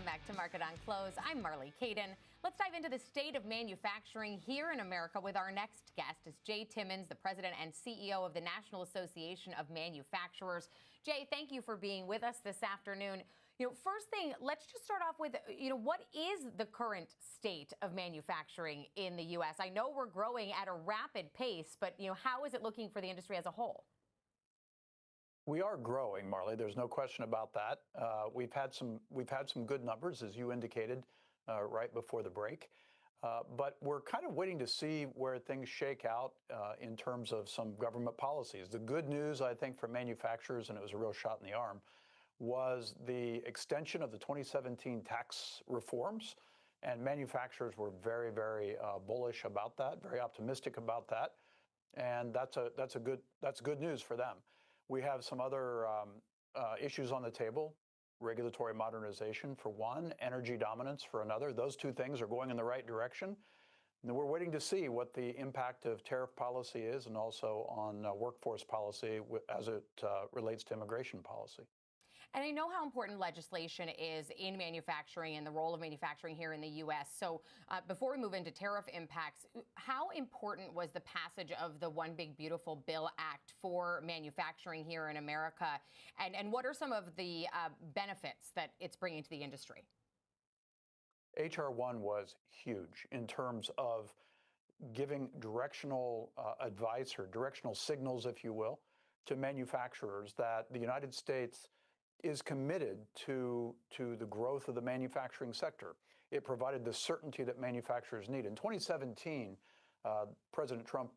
Welcome back to Market on Close. I'm Marley Caden. Let's dive into the state of manufacturing here in America with our next guest. Is Jay Timmons, the president and CEO of the National Association of Manufacturers. Jay, thank you for being with us this afternoon. First thing, let's just start off with, what is the current state of manufacturing in the U.S.? I know we're growing at a rapid pace, but, how is it looking for the industry as a whole? We are growing, Marley. There's no question about that. We've had some good numbers, as you indicated, right before the break. But we're kind of waiting to see where things shake out in terms of some government policies. The good news, I think, for manufacturers, and it was a real shot in the arm, was the extension of the 2017 tax reforms. And manufacturers were very, very bullish about that, very optimistic about that. And that's good news for them. We have some other issues on the table: regulatory modernization for one, energy dominance for another. Those two things are going in the right direction. And we're waiting to see what the impact of tariff policy is, and also on workforce policy as it relates to immigration policy. And I know how important legislation is in manufacturing and the role of manufacturing here in the U.S. So before we move into tariff impacts, how important was the passage of the One Big Beautiful Bill Act for manufacturing here in America? And what are some of the benefits that it's bringing to the industry? H.R. 1 was huge in terms of giving directional advice, or directional signals, if you will, to manufacturers that the United States is committed to the growth of the manufacturing sector. It provided the certainty that manufacturers need. In 2017, President Trump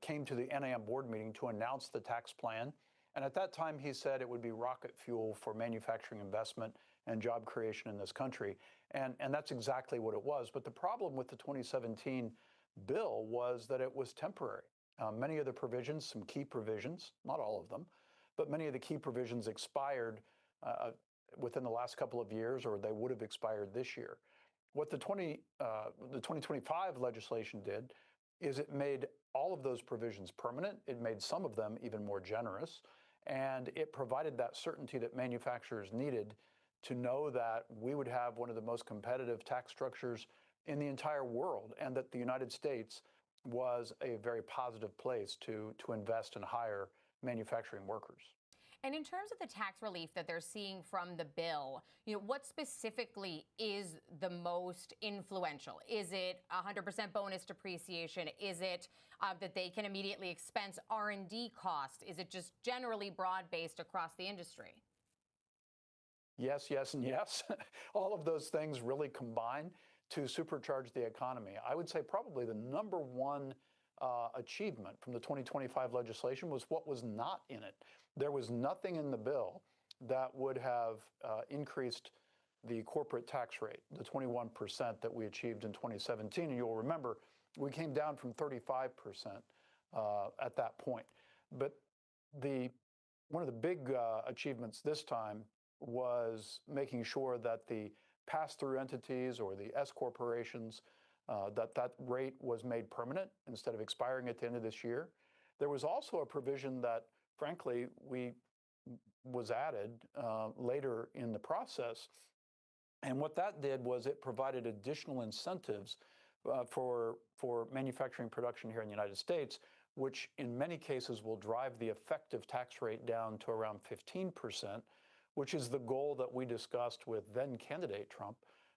came to the NAM board meeting to announce the tax plan. And at that time, he said it would be rocket fuel for manufacturing investment and job creation in this country. And that's exactly what it was. But the problem with the 2017 bill was that it was temporary. Many of the provisions, some key provisions, not all of them, but many of the key provisions expired within the last couple of years, or they would have expired this year. What the 2025 legislation did is it made all of those provisions permanent. It made some of them even more generous, and it provided that certainty that manufacturers needed to know that we would have one of the most competitive tax structures in the entire world, and that the United States was a very positive place to invest and hire manufacturing workers. And in terms of the tax relief that they're seeing from the bill, what specifically is the most influential? Is it 100% bonus depreciation? Is it that they can immediately expense R&D costs? Is it just generally broad-based across the industry? Yes, yes, and yes. All of those things really combine to supercharge the economy. I would say probably the number one achievement from the 2025 legislation was what was not in it. There was nothing in the bill that would have increased the corporate tax rate, the 21% that we achieved in 2017. And you'll remember, we came down from 35% at that point. But one of the big achievements this time was making sure that the pass-through entities, or the S corporations, that rate was made permanent instead of expiring at the end of this year. There was also a provision that, frankly, was added later in the process. And what that did was it provided additional incentives for manufacturing production here in the United States, which in many cases will drive the effective tax rate down to around 15%, which is the goal that we discussed with then candidate Trump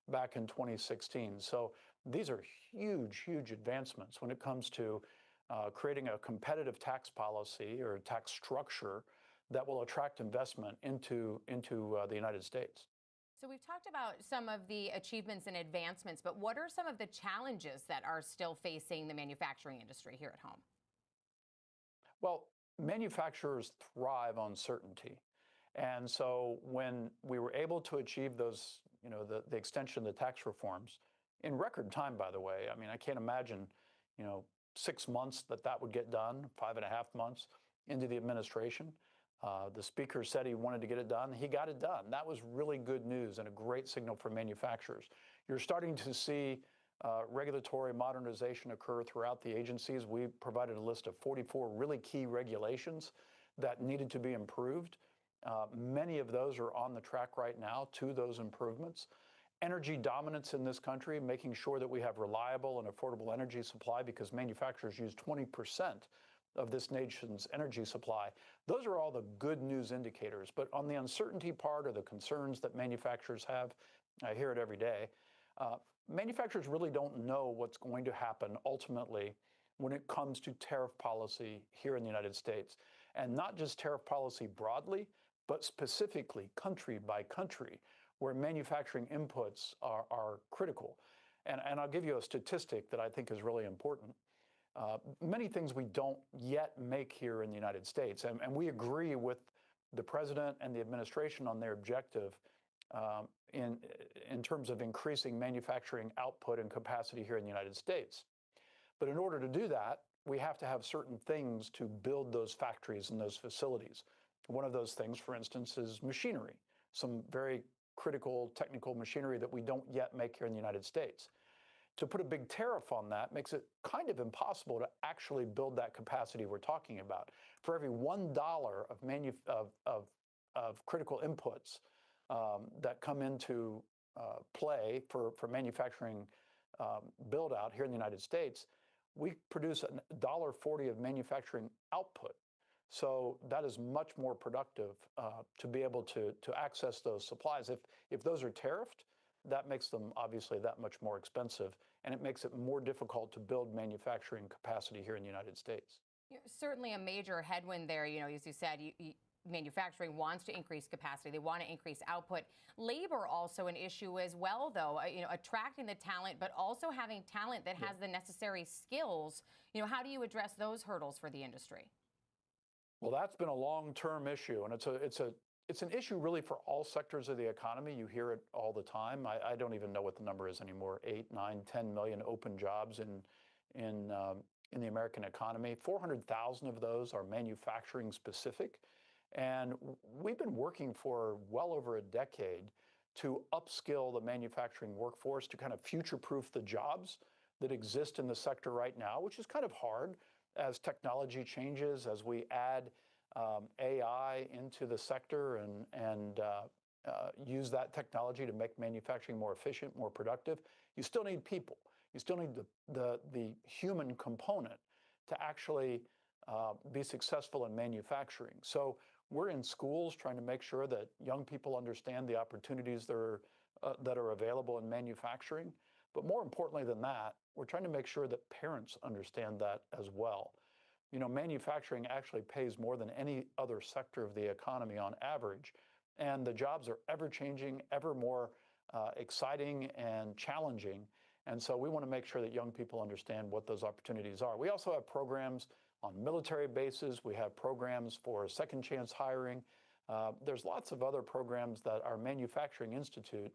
back in 2016. So these are huge, huge advancements when it comes to creating a competitive tax policy or tax structure that will attract investment into the United States. So we've talked about some of the achievements and advancements, but what are some of the challenges that are still facing the manufacturing industry here at home? Well, manufacturers thrive on certainty. And so when we were able to achieve those, the extension of the tax reforms in record time, by the way, I mean, I can't imagine, 6 months that would get done, 5.5 months into the administration. The speaker said he wanted to get it done. He got it done. That was really good news and a great signal for manufacturers. You're starting to see regulatory modernization occur throughout the agencies. We provided a list of 44 really key regulations that needed to be improved. Many of those are on the track right now to those improvements. energy dominance in this country, making sure that we have reliable and affordable energy supply because manufacturers use 20% of this nation's energy supply. Those are all the good news indicators. But on the uncertainty part or the concerns that manufacturers have, I hear it every day, manufacturers really don't know what's going to happen ultimately when it comes to tariff policy here in the United States. And not just tariff policy broadly, but specifically country by country, where manufacturing inputs are critical. And I'll give you a statistic that I think is really important. Many things we don't yet make here in the United States, and we agree with the president and the administration on their objective in terms of increasing manufacturing output and capacity here in the United States. But in order to do that, we have to have certain things to build those factories and those facilities. One of those things, for instance, is machinery, some very critical technical machinery that we don't yet make here in the United States. To put a big tariff on that makes it kind of impossible to actually build that capacity we're talking about. For every $1 of critical inputs that come into play for manufacturing build out here in the United States, we produce $1.40 of manufacturing output. So that is much more productive to be able to access those supplies. If those are tariffed, that makes them obviously that much more expensive, and it makes it more difficult to build manufacturing capacity here in the United States. Certainly a major headwind there. As you said, manufacturing wants to increase capacity. They want to increase output. Labor also an issue as well, though. Attracting the talent, but also having talent that has the necessary skills. How do you address those hurdles for the industry? Well, that's been a long-term issue, and it's an issue really for all sectors of the economy. You hear it all the time. I don't even know what the number is anymore. 8, 9, 10 million open jobs in the American economy. 400,000 of those are manufacturing specific. And we've been working for well over a decade to upskill the manufacturing workforce to kind of future-proof the jobs that exist in the sector right now, which is kind of hard as technology changes, as we add AI into the sector and use that technology to make manufacturing more efficient, more productive. You still need people. You still need the human component to actually be successful in manufacturing. So we're in schools trying to make sure that young people understand the opportunities that are available in manufacturing. But more importantly than that, we're trying to make sure that parents understand that as well. Manufacturing actually pays more than any other sector of the economy on average, and the jobs are ever changing, ever more exciting and challenging. And so we want to make sure that young people understand what those opportunities are. We also have programs on military bases. We have programs for second chance hiring. There's lots of other programs that our Manufacturing Institute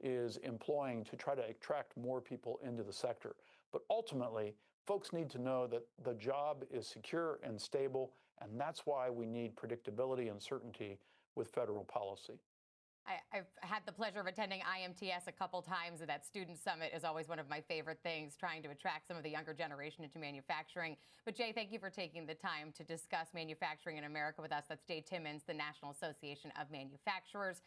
is employing to try to attract more people into the sector. But ultimately, folks need to know that the job is secure and stable, and that's why we need predictability and certainty with federal policy. I've had the pleasure of attending IMTS a couple times, and that student summit is always one of my favorite things, trying to attract some of the younger generation into manufacturing. But Jay, thank you for taking the time to discuss manufacturing in America with us. That's Jay Timmons, the National Association of Manufacturers.